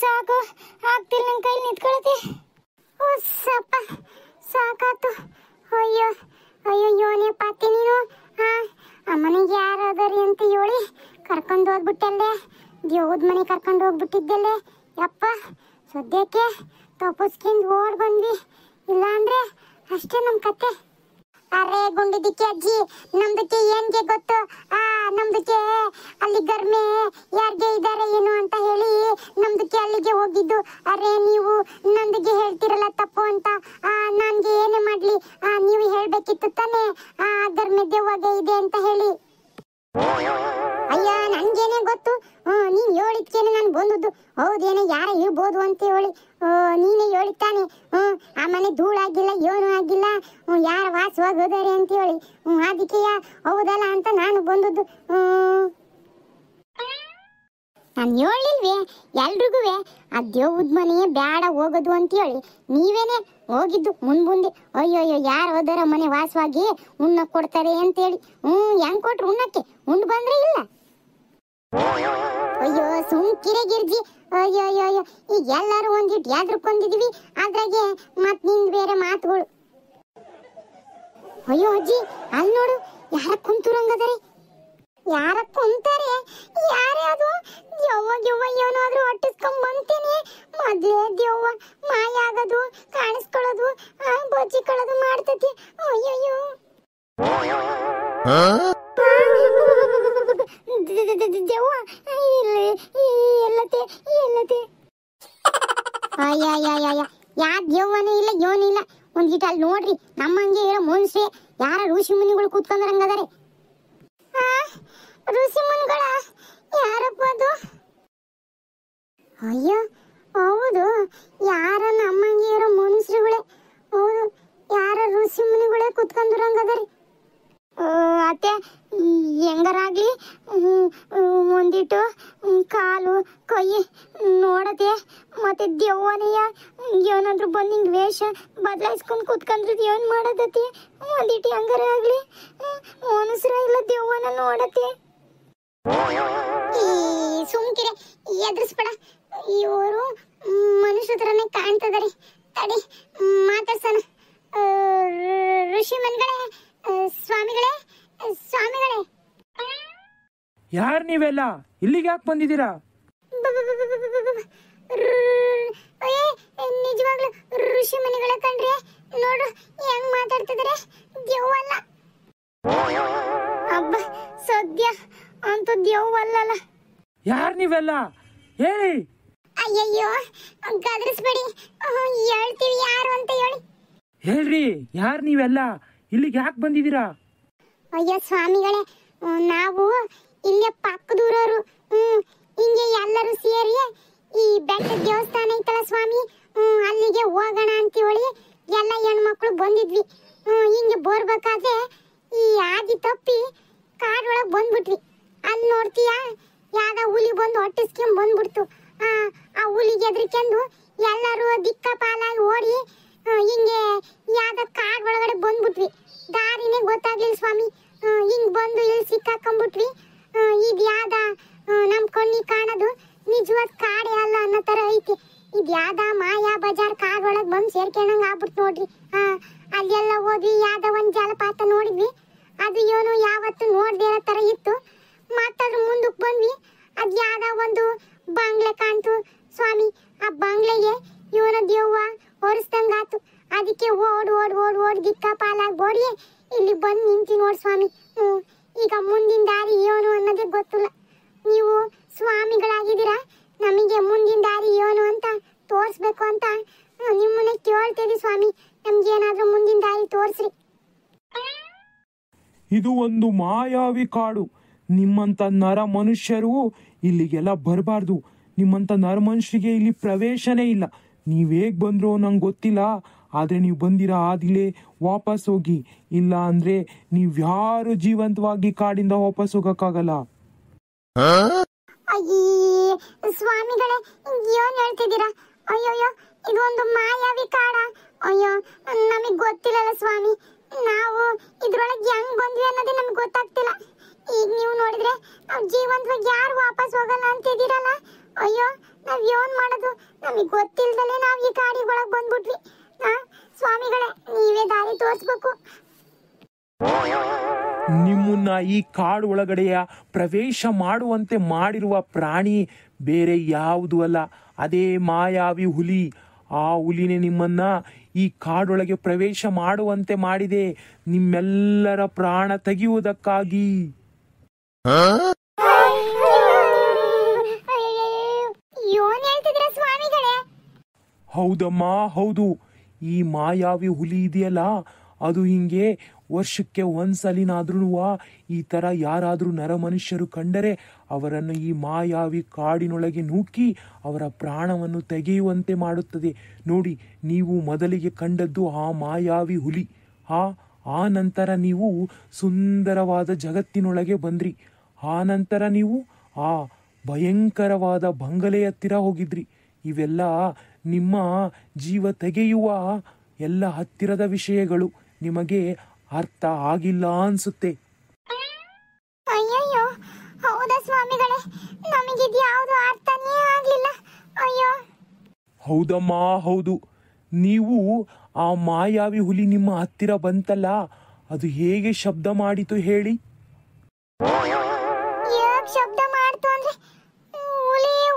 ಸಾಕು ಆಗ್ತಿಲ್ಲ ನನ್ನ ಕೈ ನಿಂತ್ಕೊಳತಿ. ಸಪ್ಪ ಸಾಕಾತು. ಅಯ್ಯೋ ಅಯ್ಯೋ ಯೋನೇ ಪಾತಿ ನೀನು. ಅಮ್ಮನಿಗೆ ಯಾರು ಅದರಿ ಅಂತ ಹೇಳಿ ಕರ್ಕೊಂಡು ಹೋಗ್ಬಿಟ್ಟಲ್ಲೇ. ದೇವ್ದ ಮನೆ ಕರ್ಕೊಂಡು ಹೋಗ್ಬಿಟ್ಟಿದ್ದಲ್ಲೇ. ಯಪ್ಪ ಸದ್ಯಕ್ಕೆ ತಪ್ಪಿಸ್ಕೊಂಡು ಓಡ್ ಬಂದ್ವಿ. ಇಲ್ಲ ಅಂದ್ರೆ ಅಷ್ಟೇ ನಮ್ಮ ಕತೆ. ಅರೆ ಗುಂಡಿದಿಕ್ಕೆ ಅಜ್ಜಿ, ನಮ್ದಕ್ಕೆ ಏನ್ಗೆ ಗೊತ್ತು? ನಮ್ದಕ್ಕೆ ಅಲ್ಲಿ ಗರ್ಮೆ ಯಾರಿಗೆ ಇದ್ದಾರೆ ಏನು ಅಂತ ಹೇಳಿ ನಮ್ದಕ್ಕೆ ಅಲ್ಲಿಗೆ ಹೋಗಿದ್ದು. ಅರೆ ನೀವು ನಂದಿಗೆ ಹೇಳ್ತಿರಲ್ಲ ತಪ್ಪು ಅಂತ. ನನ್ಗೆ ಏನೇ ಮಾಡ್ಲಿ ನೀವು ಹೇಳ್ಬೇಕಿತ್ತು ತಾನೇ ಗರ್ಮೆ ದೆವ್ವಾಗೆ ಇದೆ ಅಂತ ಹೇಳಿ. ಅಯ್ಯ ನನ್ಗೇನೆ ಗೊತ್ತು, ನೀನ್ ಹೇಳಿದ್ಕೇನೆ ನಾನು ಬಂದದ್ದು. ಹೌದೇನೆ ಯಾರ ಇರ್ಬೋದು ಅಂತ ಹೇಳಿ ನೀನೇ ಹೇಳಿತಾನೆ. ಆ ಮನೆ ಧೂಳಾಗಿಲ್ಲ ಏನೂ ಆಗಿಲ್ಲ, ಯಾರ ವಾಸವಾಗಿ ಹೋದಾರೆ ಅಂತ ಹೇಳಿ ಅದಕ್ಕೆ ಹೌದಲ್ಲ ಅಂತ ನಾನು ಬಂದದ್ದು. ನಾನು ಹೇಳಿಲ್ವೇ ಎಲ್ರಿಗೂ ಆ ದೇವ್ದ ಮನೆ ಬೇಡ ಹೋಗೋದು ಅಂತ ಹೇಳಿ? ನೀವೇನೆ ಹೋಗಿದ್ದು ಮುಂದೆ. ಅಯ್ಯೋ ಯಾರು ಹೋದಾರ ಮನೆ ವಾಸವಾಗಿ ಉಣ್ಣ ಕೊಡ್ತಾರೆ ಅಂತೇಳಿ. ಹೆಂಗ್ ಕೊಟ್ರು ಉಣ್ಣಕ್ಕೆ? ಉಂಡು ಬಂದ್ರೆ ಇಲ್ಲ. ಅಯ್ಯೋ ಸುಮ್ಕಿರೆ ಗಿರ್ಜಿ. ಅಯ್ಯೋ ಅಯ್ಯೋ ಈಗ ಎಲ್ಲಾರು ಒಂದಿಟ್ಟು ಯಾದ್ರಕೊಂಡಿದೀವಿ, ಅದ್ರಾಗೆ ಮತ್ ನಿಂದ್ ಬೇರೆ ಮಾತುಗಳು. ಅಯ್ಯೋ ಅಜ್ಜಿ ಅಲ್ಲಿ ನೋಡು ಯಾರ ಕುಂತುರಂಗದರೆ. ಯಾರ ಕುಂತಾರೆ? ಯಾರೇ ಅದು? ದೆವ್ವ ಏನಾದ್ರೂ ಹೊಟ್ಟಿಸ್ಕೊಂಡ್ ಬಂತೇನೆ. ಮೊದ್ಲೇ ದೆವ್ವ ಮಾಯ ಆಗೋದು, ಕಾಣಿಸ್ಕೊಳ್ಳೋದು, ಬಚ್ಚಿಕೊಳ್ಳೋದು ಮಾಡ್ತತಿ. ಅಯ್ಯಯ್ಯೋ ದೆವ್ವ ಎಲ್ಲತೆ ಎಲ್ಲತೆ. ಅಯ್ಯಯ್ಯಯ್ಯ ಯಾ ದೆವ್ವನೇ ಇಲ್ಲ ಯೋನಿಲ್ಲ. ಒಂದ್ ಅಲ್ಲಿ ನೋಡ್ರಿ ನಮ್ಮಂಗೆ ಇರೋ ಮನುಷ್ಯ ಯಾರ ಋಷಿ ಮುನಿಗಳು ಕೂತ್ಕೊಂಡ್ರಂಗದಾರೆ. ಋಷಿ ಮುನಿಗಳ ಯಾರಪ್ಪ ಅದು? ಅಯ್ಯೋ ಹೌದು, ಯಾರ ನಮ್ಮಂಗೆ ಇರೋ ಮನುಷ್ಯರುಗಳೇ. ಹೌದು, ಯಾರ ಋಷಿ ಮುನಿಗಳೇ ಕೂತ್ಕೊಂಡ್ರಂಗದಾರೆ. ಅತ್ತೆ ಹೆಂಗಾರಾಗ್ಲಿ ಒಂದಿಟ್ಟು ಕಾಲು ಕೈ ನೋಡದೆ ಮತ್ತೆ ದೆವ್ವನೆಯ ಏನಾದ್ರು ಬಂದು ಹಿಂಗೆ ವೇಷ ಬದಲಾಯಿಸ್ಕೊಂಡು ಕೂತ್ಕೊಂಡ್ರದ್ದು ಏನು ಮಾಡೋದತಿ? ಒಂದಿಟ್ಟು ಹೆಂಗಾರ ಆಗ್ಲಿ ಮನುಷ್ಯರ ಇಲ್ಲ ದೆವ್ವನ ನೋಡತ್ತೆ. ಈ ಸುಮ್ಕಿರೆ ಎದುರಿಸ್ಬೇಡ, ಇವರು ಮನುಷ್ಯ ಥರನೇ ಕಾಣ್ತದಾರೆ. ತಡಿ ಮಾತಾಡ್ಸೋಣ. ಋಷಿ ಮನ್ಗಳೇ, ಸ್ವಾಮಿಗಳೇ ಸ್ವಾಮಿಗಳೇ. ಯಾರು ನೀವೆಲ್ಲ? ಇಲ್ಲಿಗೆ ಯಾಕೆ ಬಂದಿದ್ದೀರಾ? ನಿಜವಾಗ್ಲು ಋಷಿ ಮನೆಗಳ ಕಂಡ್ರೆ ನೋಡು ಹೆಂಗ್ ಮಾತಾಡ್ತಿದಾರೆ. ದೆವ್ವಲ್ಲ. ಅಬ್ಬ ಸದ್ಯ ಅಂತ ದೆವ್ವಲ್ಲ. ಯಾರು ನೀವೆಲ್ಲ ಹೇಳಿ? ಅಯ್ಯಯ್ಯೋ ಗದರಿಸ್ಬೇಡಿ, ಹೇಳ್ತೀವಿ ಯಾರು ಅಂತ ಹೇಳಿ. ಹೇಳ್ರಿ ಯಾರು ನೀವೆಲ್ಲ? ಇಲ್ಲಿಗೆ ಯಾಕೆ ಬಂದಿದ್ದೀರಾ? ಅಯ್ಯೋ ಸ್ವಾಮಿಗಳೇ, ನಾವು ಇಲ್ಲೇ ಪಕ್ಕದೂರವರು. ಹಿಂಗೆ ಎಲ್ಲರೂ ಸೇರಿ ಈ ಬೆಟ್ಟ ದೇವಸ್ಥಾನ ಐತಲ್ಲ ಸ್ವಾಮಿ, ಅಲ್ಲಿಗೆ ಹೋಗೋಣ ಅಂತೇಳಿ ಎಲ್ಲ ಹೆಣ್ಮಕ್ಳು ಬಂದಿದ್ವಿ. ಹಿಂಗೆ ಬರ್ಬೇಕಾದ್ರೆ ಈ ಆದಿ ತಪ್ಪಿ ಕಾಡೊಳಗೆ ಬಂದ್ಬಿಟ್ವಿ. ಅಲ್ಲಿ ನೋಡ್ತೀಯ ಯಾವ್ದ ಹುಲಿ ಬಂದು ಹೊಟ್ಟಿಸ್ಕೊಂಡ್ ಬಂದ್ಬಿಡ್ತು. ಆ ಹುಲಿಗೆ ಎದ್ರಿಕೊಂಡು ಎಲ್ಲರೂ ದಿಕ್ಕ ಪಾಲಾಗಿ ಓಡಿ ಹಿಂಗೆ ಯಾವ್ದ ಕಾಡ್ ಒಳಗಡೆ ಬಂದ್ಬಿಟ್ವಿ. ದಾರಿನೇ ಗೊತ್ತಾಗ್ಲಿಲ್ಲ ಸ್ವಾಮಿ. ಹಿಂಗ್ ಬಂದು ಇಲ್ಲಿ ಸಿಕ್ಕಾಕೊಂಡ್ಬಿಟ್ವಿ. ಇದು ಯಾವ್ದ ನಮ್ ಕಣ್ಣಿ ಕಾಣೋದು ನಿಜವಾದ ಕಾಡೇ ಅಲ್ಲ ಅನ್ನೋ ತರ ಐತಿ. ಇದು ಯಾವ್ದ ಮಾಯಾ ಬಜಾರ್ ಕಾಡ್ ಒಳಗ್ ಬಂದು ಸೇರ್ಕೊಂಡಂಗ ಆಗ್ಬಿಟ್ಟು ನೋಡ್ರಿ. ಅಲ್ಲೆಲ್ಲ ಹೋದ್ವಿ, ಯಾವ್ದ ಒಂದ್ ಜಲಪಾತ ನೋಡಿದ್ವಿ. ಅದು ಏನು ಯಾವತ್ತು ನೋಡ್ದೇ ಇರೋ ತರ ಇತ್ತು. ಮತ್ತದ್ರ ಮುಂದಕ್ಕೆ ಬಂದ್ವಿ, ಅದ್ ಯಾವ್ದ ಒಂದು ಬಾಂಗ್ಲೆ ಕಾಣ್ತು ಸ್ವಾಮಿ. ಆ ಬಾಂಗ್ಲೆಗೆ ಇವನ ದೆವ್ವ ಹೊರಿಸ್ದಂಗಾತು. ಅದಕ್ಕೆ ಓಡ್ ಓಡ್ ಓಡ್ ಓಡ್ ದಿಕ್ಕ ಪಾಲಾಗಿ ಓಡಿ ಇಲ್ಲಿ ಬಂದು ನಿಂತಿ ನೋಡ್ ಸ್ವಾಮಿ. ಈಗ ಮುಂದಿನ ದಾರಿ ಏನು ಅನ್ನೋದೇ ಗೊತ್ತಿಲ್ಲ. ನೀವು ಸ್ವಾಮಿಗಳಾಗಿದ್ದೀರಾ, ನಮಗೆ ಮುಂದಿನ ದಾರಿ ಏನು ಅಂತ ತೋರಿಸ್ಬೇಕು ಅಂತ ನಿಮ್ಮನ್ನೇ ಕೇಳ್ತೀವಿ ಸ್ವಾಮಿ. ನಮ್ಗೇನಾದ್ರೂ ಮುಂದಿನ ದಾರಿ ತೋರಿಸ್ರಿ. ಇದು ಒಂದು ಮಾಯಾವಿ ಕಾಡು. ನಿಮ್ಮಂತ ನರ ಮನುಷ್ಯರು ಇಲ್ಲಿಗೆಲ್ಲ ಬರಬಾರ್ದು. ನಿಮ್ಮಂತ ನರ ಮನುಷ್ಯರಿಗೆ ಇಲ್ಲಿ ಪ್ರವೇಶನೇ ಇಲ್ಲ. ನೀವ್ ಹೇಗ್ ಬಂದ್ರು ನಂಗೆ ಗೊತ್ತಿಲ್ಲ, ಆದ್ರೆ ನೀವು ಬಂದಿರಾ ಆದಿಲೇ ವಾಪಸ್ ಹೋಗಿ. ಇಲ್ಲ ಅಂದ್ರೆ ನೀವ್ ಯಾರು ಜೀವಂತವಾಗಿ ಕಾಡಿಂದ ವಾಪಸ್ ಹೋಗಕ್ಕಾಗಲ್ಲ. ಸ್ವಾಮಿಗಳೇ ಏನ್ ಹೇಳ್ತಿದ್ದೀರಾ? ಅಯ್ಯೋಯ್ಯೋ ಇದು ಒಂದು ಮಾಯಾವಿ ಕಾಡ. ಅಯ್ಯೋ ನಮಗ್ ಗೊತ್ತಿಲ್ಲಲ್ಲ ಸ್ವಾಮಿ. ನಾವು ಇದ್ರೊಳಗೆ ಹೆಂಗ್ ಬಂದ್ವಿ ಅನ್ನೋದೇ ನಮ್ಗೆ ಗೊತ್ತಾಗ್ತಿಲ್ಲ. ಈಗ ನೀವು ನೋಡಿದ್ರೆ ನಾವು ಜೀವಂತವಾಗಿ ಯಾರು ವಾಪಸ್ ಹೋಗಲ್ಲ ಅಂತಿದ್ದೀರಲ್ಲ. ಅಯ್ಯೋ ನಾವ್ ಏನ್ ಮಾಡೋದು? ನಮಗ್ ಗೊತ್ತಿಲ್ದಲೆ ನಾವ್ ಈ ಕಾಡಿಗೆ ಒಳಗ್ ಬಂದ್ಬಿಟ್ವಿ. ಸ್ವಾಮಿಗಳೇ, ನೀವೇ ದಾರಿ ತೋರಿಸ್ಬೇಕು. ನಿಮ್ಮನ್ನ ಈ ಕಾಡು ಒಳಗಡೆಯ ಪ್ರವೇಶ ಮಾಡುವಂತೆ ಮಾಡಿರುವ ಪ್ರಾಣಿ ಬೇರೆ ಯಾವುದು ಅಲ್ಲ, ಅದೇ ಮಾಯಾವಿ ಹುಲಿ. ಆ ಹುಲಿನೇ ನಿಮ್ಮನ್ನ ಈ ಕಾಡೊಳಗೆ ಪ್ರವೇಶ ಮಾಡುವಂತೆ ಮಾಡಿದೆ, ನಿಮ್ಮೆಲ್ಲರ ಪ್ರಾಣ ತೆಗೆಯುವುದಕ್ಕಾಗಿ. ಏನ್ ಹೇಳ್ತಿದ್ರ ಸ್ವಾಮಿಗಳೇ? ಹೌದಮ್ಮ, ಹೌದು. ಈ ಮಾಯಾವಿ ಹುಲಿ ಇದೆಯಲ್ಲ, ಅದು ಹಿಂಗೆ ವರ್ಷಕ್ಕೆ ಒಂದ್ಸಲಿನಾದ್ರೂ ಈ ತರ ಯಾರಾದ್ರೂ ನರಮನುಷ್ಯರು ಕಂಡರೆ ಅವರನ್ನು ಈ ಮಾಯಾವಿ ಕಾಡಿನೊಳಗೆ ನೂಕಿ ಅವರ ಪ್ರಾಣವನ್ನು ತೆಗೆಯುವಂತೆ ಮಾಡುತ್ತದೆ. ನೋಡಿ, ನೀವು ಮೊದಲಿಗೆ ಕಂಡದ್ದು ಆ ಮಾಯಾವಿ ಹುಲಿ. ಆ ನಂತರ ನೀವು ಸುಂದರವಾದ ಜಗತ್ತಿನೊಳಗೆ ಬಂದ್ರಿ. ಆ ನಂತರ ನೀವು ಆ ಭಯಂಕರವಾದ ಬಂಗಲೆ ಹತ್ತಿರ ಹೋಗಿದ್ರಿ. ಇವೆಲ್ಲ ನಿಮ್ಮ ಜೀವ ತೆಗೆಯುವ ಎಲ್ಲ ಹತ್ತಿರದ ವಿಷಯಗಳು. ನಿಮಗೆ ಅರ್ಥ ಆಗಿಲ್ಲ ಅನ್ಸುತ್ತೆ. ಅಯ್ಯಯ್ಯೋ, ಹೌದಾ ಸ್ವಾಮಿಗಳೇ? ನಮಗಿದ್ ಯಾವುದು ಅರ್ಥನೇ ಆಗ್ಲಿಲ್ಲ. ಅಯ್ಯೋ. ಹೌದಮ್ಮ, ಹೌದು. ನೀವು ಆ ಮಾಯಾವಿ ಹುಲಿ ನಿಮ್ಮ ಹತ್ತಿರ ಬಂತಲ್ಲ, ಅದು ಹೇಗೆ ಶಬ್ದ ಮಾಡಿತು ಹೇಳಿ? ಯಾಕೆ ಶಬ್ದ ಮಾಡ್ತು ಅಂದ್ರೆ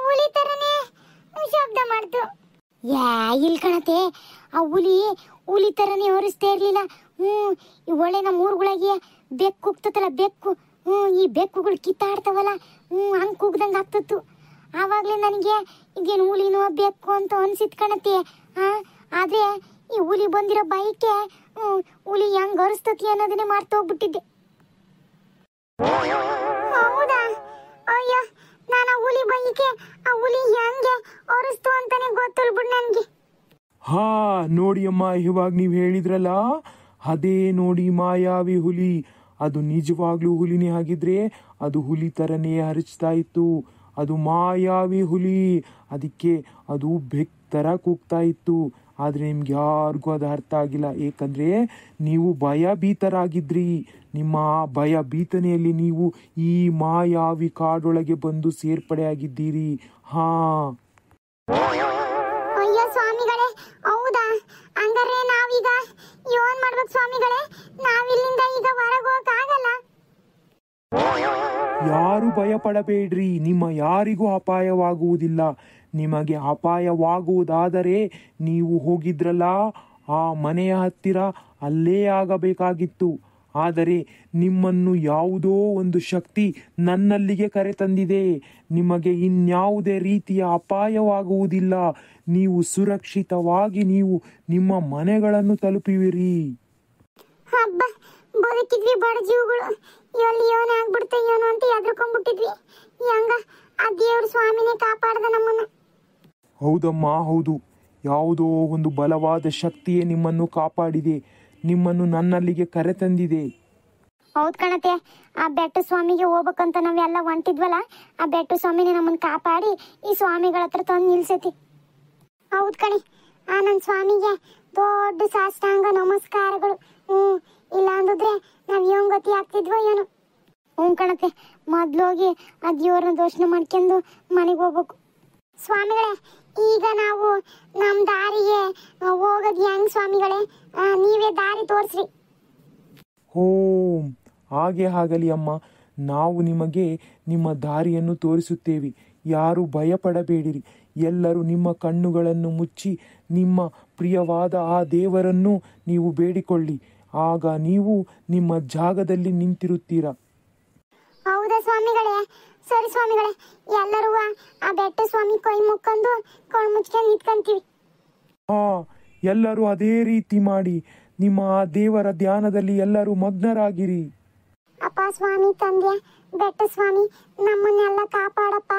ಹುಲಿ ತರನೇ ಶಬ್ದ ಮಾಡ್ತು. ಇಲ್ ಕಣತೆ, ಆ ಹುಲಿ ತರನೇ ಹೊರಿಸ್ತಾ ಇರ್ಲಿಲ್ಲ. ಒಳ್ಳೆ ನಮ್ಮ ಊರುಗಳಿಗೆ ಬೆಕ್ಕು ಕೂಗ್ತತಲ್ಲ, ಬೆಕ್ಕು. ಈ ಬೆಕ್ಕುಗಳು ಕಿತ್ತಾಡ್ತಾವಲ್ಲ, ಹಂಗ್ ಕೂಗ್ದಂಗ ಆಗ್ತತ್ತು. ಆವಾಗ್ಲೇ ನನಗೆ ಇದೇನು ಹುಲಿನೋ ಬೆಕ್ಕು ಅಂತ ಅನ್ಸಿತ್ ಕಣತೆ. ಆದ್ರೆ ಈ ಹುಲಿ ಬಂದಿರೋ ಬೈಕೆ ಹುಲಿ ಹೆಂಗ್ ಹೊರಿಸ್ತತಿ ಅನ್ನೋದನ್ನೇ ಮಾರ್ತೋಗ್ಬಿಟ್ಟಿದ್ದೆ. ಹೌದಾ? ಅಯ್ಯೋ, ನಾನು ಹುಲಿ ಬೈಕೆ ಆ ಹುಲಿ ಹೆಂಗೆ ಹೊರಿಸ್ತು ಅಂತಾನೆ ಗೊತ್ತಿಲ್ಲ ಬಿಡ್ ನನ್ಗೆ. ನೋಡಿ ಅಮ್ಮ, ಇವಾಗ ನೀವು ಹೇಳಿದ್ರಲ್ಲ, ಅದೇ ನೋಡಿ ಮಾಯಾವಿ ಹುಲಿ. ಅದು ನಿಜವಾಗ್ಲೂ ಹುಲಿನೇ ಆಗಿದ್ರೆ ಅದು ಹುಲಿ ತರನೇ ಹರಿಚ್ತಾ ಇತ್ತು. ಅದು ಮಾಯಾವಿ ಹುಲಿ, ಅದಕ್ಕೆ ಅದು ಬೆಕ್ ತರ ಕೂಗ್ತಾ ಇತ್ತು. ಆದ್ರೆ ನಿಮ್ಗೆ ಯಾರಿಗೂ ಅದು ಅರ್ಥ ಆಗಿಲ್ಲ, ಏಕೆಂದ್ರೆ ನೀವು ಭಯಭೀತರಾಗಿದ್ರಿ. ನಿಮ್ಮ ಭಯ ಭೀತನೆಯಲ್ಲಿ ನೀವು ಈ ಮಾಯಾವಿ ಕಾಡೊಳಗೆ ಬಂದು ಸೇರ್ಪಡೆಯಾಗಿದ್ದೀರಿ. ಅಯ್ಯೋ ಸ್ವಾಮಿಗಳೇ, ಹೌದಾ? ಹಂಗಾರೆ ನಾವೀಗ ಏನ್ ಮಾಡ್ಬೇಕು ಸ್ವಾಮಿಗಳೇ? ನಾವಿಲ್ಲಿಂದ ಈಗ ಹೊರಗೆ ಹೋಗಕ್ಕಾಗಲ್ಲ. ಯಾರು ಭಯ ಪಡಬೇಡ್ರಿ, ನಿಮ್ಮ ಯಾರಿಗೂ ಅಪಾಯವಾಗುವುದಿಲ್ಲ. ನಿಮಗೆ ಅಪಾಯವಾಗುವುದಾದರೆ ನೀವು ಹೋಗಿದ್ರಲ್ಲ ಆ ಮನೆಯ ಹತ್ತಿರ, ಅಲ್ಲೇ ಆಗಬೇಕಾಗಿತ್ತು. ಆದರೆ ನಿಮ್ಮನ್ನು ಯಾವುದೋ ಒಂದು ಶಕ್ತಿ ನನ್ನಲ್ಲಿಗೆ ಕರೆತಂದಿದೆ. ನಿಮಗೆ ಇನ್ಯಾವುದೇ ರೀತಿಯ ಅಪಾಯವಾಗುವುದಿಲ್ಲ. ನೀವು ಸುರಕ್ಷಿತವಾಗಿ ನೀವು ನಿಮ್ಮ ಮನೆಗಳನ್ನು ತಲುಪುವಿರಿ. ಹಬ್ಬ, ಬದುಕಿದ್ವಿ ಬಡ ಜೀವಗಳು, ಎಲ್ಲಿ ಯೋನ ಆಗ್ಬಿಡ್ತೆ ಏನೋ ಅಂತ ಎದ್ರಕೊಂಡ್ಬಿಟ್ಟಿದ್ವಿ. ಹೆಂಗ ಆ ದೇವ್ರ ಸ್ವಾಮಿನೇ ಕಾಪಾಡ್ದ ನಮ್ಮನ್ನ. ಹೌದಮ್ಮ, ಹೌದು. ಯಾವುದೋ ಒಂದು ಬಲವಾದ ಶಕ್ತಿಯೇ ನಿಮ್ಮನ್ನು ಕಾಪಾಡಿದೆ, ನಿಮ್ಮನ್ನು ನನ್ನಲ್ಲಿಗೆ ಕರೆತಂದಿದೆ. ಹೌದ್ ಕಣತೆ, ಆ ಬೆಟ್ಟ ಸ್ವಾಮಿಗೆ ಹೋಗ್ಬೇಕಂತ ನಾವೆಲ್ಲ ಹೊಂಟಿದ್ವಲ್ಲ, ಆ ಬೆಟ್ಟ ಸ್ವಾಮಿನೇ ನಮ್ಮನ್ನ ಕಾಪಾಡಿ ಈ ಸ್ವಾಮಿಗಳ ಹತ್ರ ತಂದು ನಿಲ್ಸೈತಿ. ಹೌದ್ ಕಣೆ, ಆ ನನ್ನ ಸ್ವಾಮಿಗೆ ದೊಡ್ಡ ಸಾಷ್ಟಾಂಗ ನಮಸ್ಕಾರಗಳು. ಇಲ್ಲ ಅಂದಿದ್ರೆ ನಾವ್ ಏನ್ ಗತಿ ಆಗ್ತಿದ್ವೋ ಏನೋ. ಕಣತೆ, ಮೊದ್ಲೋಗಿ ಆ ದೇವ್ರನ್ನ ದರ್ಶನ ಮಾಡ್ಕೊಂಡು ಮನೆಗೆ ಹೋಗ್ಬೇಕು. ಸ್ವಾಮಿಗಳೇ, ಈಗ ನಾವು ನಮ್ ದಾರಿಗೆ ಹೋಗೋದ್ ಹೆಂಗ್ ಸ್ವಾಮಿಗಳೇ? ನೀವೇ ದಾರಿ ತೋರಿಸ್ರಿ. ಹಾಗೆ ಆಗಲಿ ಅಮ್ಮ, ನಾವು ನಿಮಗೆ ನಿಮ್ಮ ದಾರಿಯನ್ನು ತೋರಿಸುತ್ತೇವೆ. ಯಾರು ಭಯಪಡಬೇಡಿರಿ. ಎಲ್ಲರೂ ನಿಮ್ಮ ಕಣ್ಣುಗಳನ್ನು ಮುಚ್ಚಿ ನಿಮ್ಮ ಪ್ರಿಯವಾದ ಆ ದೇವರನ್ನು ನೀವು ಬೇಡಿಕೊಳ್ಳಿ. ಆಗ ನೀವು ನಿಮ್ಮ ಜಾಗದಲ್ಲಿ ನಿಂತಿರುತ್ತೀರಾ. ಹೌದಾ ಸ್ವಾಮಿಗಳೇ? ಸರಿ ಸ್ವಾಮಿಗಳೇ, ಎಲ್ಲರೂ ಆ ಬೆಟ್ಟ ಸ್ವಾಮಿ ಕೈ ಮುಕ್ಕೊಂಡು ಕಣ್ಣು ಮುಚ್ಕೊಂಡು ನಿಂತ್ಕೊಂತೀವಿ. ಎಲ್ಲರೂ ಅದೇ ರೀತಿ ಮಾಡಿ ನಿಮ್ಮ ಆ ದೇವರ ಧ್ಯಾನದಲ್ಲಿ ಎಲ್ಲರೂ ಮಗ್ನರಾಗಿರಿ. ಅಪ್ಪ ಸ್ವಾಮಿ ತಂದೆ ಬೆಟ್ಟ ಸ್ವಾಮಿ, ನಮ್ಮನ್ನೆಲ್ಲ ಕಾಪಾಡಪ್ಪ.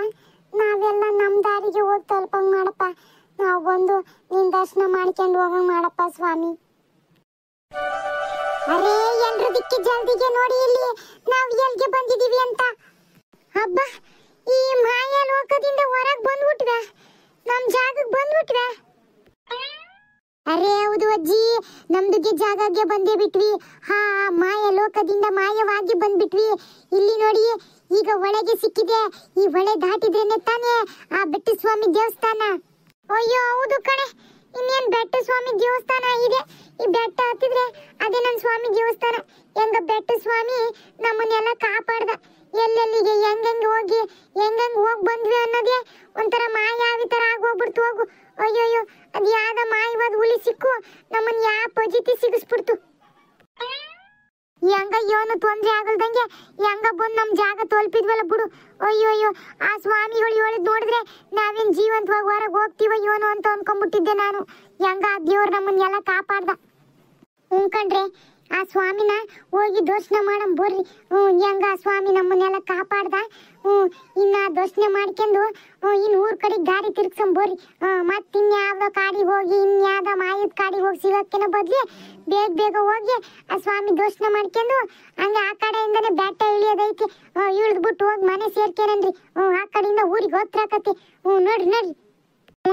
ನಾವೆಲ್ಲ ನಮ್ ದಾರಿಗೆ ಹೋಗಿ ತಲುಪಂಗ್ ಮಾಡಪ್ಪ. ನಾವು ಬಂದು ನಿನ್ ದರ್ಶನ ಮಾಡ್ಕೊಂಡು ಹೋಗಂಗ್ ಮಾಡಪ್ಪ ಸ್ವಾಮಿ. ಅರೇ, ಎಲ್ರು ದಿಕ್ಕಿ ಜಲ್ದಿಗೆ ನೋಡಿ ಇಲ್ಲಿ ನಾವ್ ಎಲ್ಗೆ ಬಂದಿದೀವಿ ಅಂತ. ಹಬ್ಬ, ಈ ಮಾಯ ಲೋಕದಿಂದ ಹೊರಗ್ ಬಂದ್ಬಿಟ್ವೆ, ನಮ್ ಜಾಗಕ್ಕೆ ಬಂದ್ಬಿಟ್ವೆ. ಅರೇ ಹೌದು ಅಜ್ಜಿ, ನಮ್ದುಗೆ ಜಾಗಕ್ಕೆ ಬಂದೇ ಬಿಟ್ವಿ. ಮಾಯ ಲೋಕದಿಂದ ಮಾಯವಾಗಿ ಬಂದ್ಬಿಟ್ವಿ. ಇಲ್ಲಿ ನೋಡಿ, ಈಗ ಒಳಗೆ ಸಿಕ್ಕಿದೆ. ಈ ಒಳೆ ದಾಟಿದ್ರೇನೆ ತಾನೇ ಆ ಬೆಟ್ಟ ಸ್ವಾಮಿ ದೇವಸ್ಥಾನ. ಅಯ್ಯೋ ಹೌದು ಕಣೆ, ಇನ್ನೇನ್ ಬೆಟ್ಟ ಸ್ವಾಮಿ ದೇವಸ್ಥಾನ ಇದೆ. ಈ ಬೆಟ್ಟ ಹತ್ತಿದ್ರೆ ಅದೇ ನನ್ನ ಸ್ವಾಮಿ ದೇವಸ್ಥಾನ. ಹೆಂಗ ಬೆಟ್ಟ ಸ್ವಾಮಿ ನಮ್ಮನ್ನೆಲ್ಲ ಕಾಪಾಡ್ದ. ಎಲ್ಲೆಲ್ಲಿಗೆ ಹೆಂಗ್ ಹೋಗಿ ಬಂದ್ವಿ ಅನ್ನೋದೇ ಒಂಥರ ಮಾಯಾವಿ ತರ ಆಗೋಗ್ಬಿಡ್ತು. ಹೋಗು ಅಯ್ಯೋಯ್ಯೋ, ಅದ್ ಯಾವ್ದ ಮಾಯವಾದ ಹುಲಿ ಸಿಕ್ಕು ನಮ್ಮನ್ ಯಾವ ಪಜಿತಿ ಸಿಗಿಸ್ಬಿಡ್ತು. ಹೆಂಗ ಏನು ತೊಂದ್ರೆ ಆಗಲ್ದಂಗೆ ಹೆಂಗ ಬಂದ್ ನಮ್ ಜಾಗ ತೋಲ್ಪಿದ್ವಲ್ಲ ಬಿಡು. ಅಯ್ಯೋಯ್ಯೋ, ಆ ಸ್ವಾಮಿಗಳು ಹೇಳಿದ್ ನೋಡಿದ್ರೆ ನಾವೇನ್ ಜೀವಂತವಾಗಿ ಹೊರಗೆ ಹೋಗ್ತೀವ ಏನು ಅಂತ ಅನ್ಕೊಂಡ್ಬಿಟ್ಟಿದ್ದೆ ನಾನು. ಹೆಂಗ ಆ ದೇವ್ರು ನಮ್ಮನ್ನೆಲ್ಲ ಕಾಪಾಡ್ದ. ಕಣ್ರೆ, ಆ ಸ್ವಾಮಿನ ಹೋಗಿ ದರ್ಶನ ಮಾಡಂ ಬರ್ರಿ. ಹೆಂಗ ಆ ಸ್ವಾಮಿ ನಮ್ಮನ್ನೆಲ್ಲ ಕಾಪಾಡ್ದ. ಇನ್ನ ದರ್ಶನ ಮಾಡ್ಕೊಂಡು ಇನ್ ಊರ್ ಕಡೆ ಗಾಡಿ ತಿರ್ಗ್ಸಂ ಬರ್ರಿ. ಮತ್ ಇನ್ಯಾವ್ದೋ ಕಾಡಿಗೆ ಹೋಗಿ ಇನ್ಯಾವ್ದೋ ಮಾಯದ ಕಾಡಿಗೆ ಹೋಗಿ ಸಿಗಕ್ಕಿನ ಬದ್ಲಿ ಬೇಗ ಹೋಗಿ ಆ ಸ್ವಾಮಿ ದರ್ಶನ ಮಾಡ್ಕೊಂಡು ಹಂಗ ಆ ಕಡೆಯಿಂದನೇ ಬೆಟ್ಟ ಇಳಿಯೋದೈತಿ. ಇಳಿದ್ಬಿಟ್ಟು ಹೋಗಿ ಮನೆ ಸೇರ್ಕೇನನ್ರಿ. ಆ ಕಡೆಯಿಂದ ಊರಿಗೆ ಹೋಗ್ತಿರಕತಿ. ನೋಡ್ರಿ.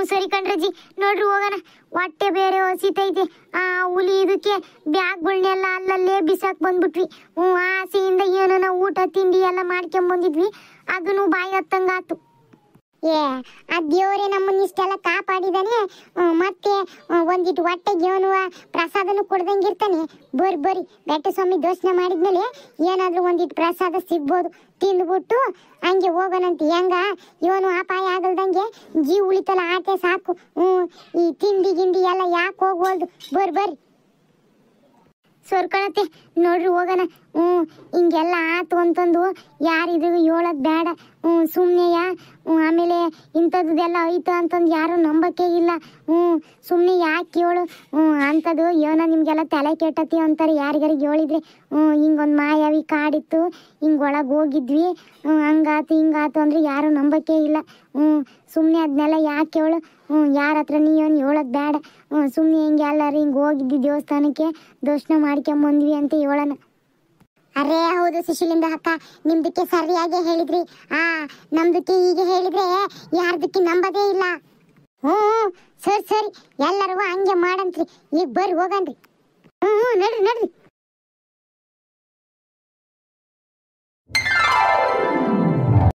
ಸರಿ ಕಣ್ರಜ್ಜಿ, ನೋಡ್ರಿ ಹೋಗೋಣ. ಹೊಟ್ಟೆ ಬೇರೆ ಹಸಿತೈತಿ. ಆ ಹುಲಿ ಇದಕ್ಕೆ ಬ್ಯಾಗ್ಗಳನ್ನೆಲ್ಲ ಅಲ್ಲಲ್ಲೇ ಬಿಸಾಕ್ ಬಂದ್ಬಿಟ್ವಿ. ಆಸೆಯಿಂದ ಏನೋ ನಾವು ಊಟ ತಿಂಡಿ ಎಲ್ಲ ಮಾಡ್ಕೊಂಡ್ ಬಂದಿದ್ವಿ. ಅದನ್ನು ಬಾಯಿ ಹತ್ತಂಗಾತು. ಆ ದೇವರೇ ನಮ್ಮನ್ನ ಇಷ್ಟೆಲ್ಲ ಕಾಪಾಡಿದಾನೆ. ಮತ್ತೆ ಒಂದಿಟ್ಟು ಹೊಟ್ಟೆಗೆ ಇವನು ಪ್ರಸಾದನು ಕೊಡ್ದಂಗಿರ್ತಾನೆ. ಬರ್ರಿ ಬೆಟ್ಟ ಸ್ವಾಮಿ ದರ್ಶನ ಮಾಡಿದ್ಮೇಲೆ ಏನಾದ್ರೂ ಒಂದಿಟ್ಟು ಪ್ರಸಾದ ಸಿಗ್ಬೋದು. ತಿಂದ್ಬಿಟ್ಟು ಹಂಗೆ ಹೋಗೋಣಂತೆ. ಹೆಂಗ ಇವನು ಅಪಾಯ ಆಗಲ್ದಂಗೆ ಜೀವ ಉಳಿತಲ್ಲ ಆಟೆ ಸಾಕು. ಈ ತಿಂಡಿ ಗಿಂಡಿ ಎಲ್ಲ ಯಾಕೆ ಹೋಗ್ಬೋದು. ಬರ್ರಿ ಸೋರ್ಕೊಳತ್ತೆ. ನೋಡ್ರಿ ಹೋಗೋಣ. ಹಿಂಗೆಲ್ಲ ಆತು ಅಂತಂದು ಯಾರಿದ್ರು ಹೇಳೋದ್ ಬೇಡ. ಸುಮ್ಮನೆಯ ಆಮೇಲೆ ಇಂಥದ್ದೆಲ್ಲ ಐತ ಅಂತಂದು ಯಾರು ನಂಬಕ್ಕೆ ಇಲ್ಲ. ಸುಮ್ಮನೆ ಯಾಕೆ ಹೇಳು ಅಂಥದ್ದು ಏನೋ ನಿಮಗೆಲ್ಲ ತಲೆ ಕೆಟ್ಟತಿ ಅಂತಾರೆ. ಯಾರಿಗಾರಿಗೆ ಹೇಳಿದ್ರೆ ಹಿಂಗೊಂದು ಮಾಯಾವಿ ಕಾಡಿತ್ತು, ಹಿಂಗೆ ಒಳಗೆ ಹೋಗಿದ್ವಿ, ಹಂಗಾತು ಹಿಂಗಾತು ಅಂದ್ರೆ ಯಾರು ನಂಬಕ್ಕೆ ಇಲ್ಲ. ಸುಮ್ಮನೆ ಅದನ್ನೆಲ್ಲ ಯಾಕೆ ಹೇಳು. ಯಾರ ಹತ್ರ ನೀವೇನು ಹೇಳೋದು ಬೇಡ. ಸುಮ್ಮನೆ ಹಿಂಗೆ ಎಲ್ಲರೂ ಹಿಂಗೆ ಹೋಗಿದ್ವಿ ದೇವಸ್ಥಾನಕ್ಕೆ ದರ್ಶನ ಮಾಡ್ಕೊಂಬಂದ್ವಿ ಅಂತ ಹೇಳೋಣ. ಅರೇ ಹೌದು ಸುಶೀಲಿಂದ ಅಕ್ಕ, ನಿಮ್ದಕ್ಕೆ ಸರಿಯಾಗಿ ಹೇಳಿದ್ರಿ. ನಮ್ದಕ್ಕೆ ಈಗ ಹೇಳಿದ್ರೆ ಯಾರ್ದಕ್ಕೆ ನಂಬದೇ ಇಲ್ಲ. ಸರಿ ಎಲ್ಲರೂ ಹಂಗೆ ಮಾಡಂತ್ರಿ. ಈಗ ಬರ್ರಿ ಹೋಗನ್ರಿ. ನಡ್ರಿ.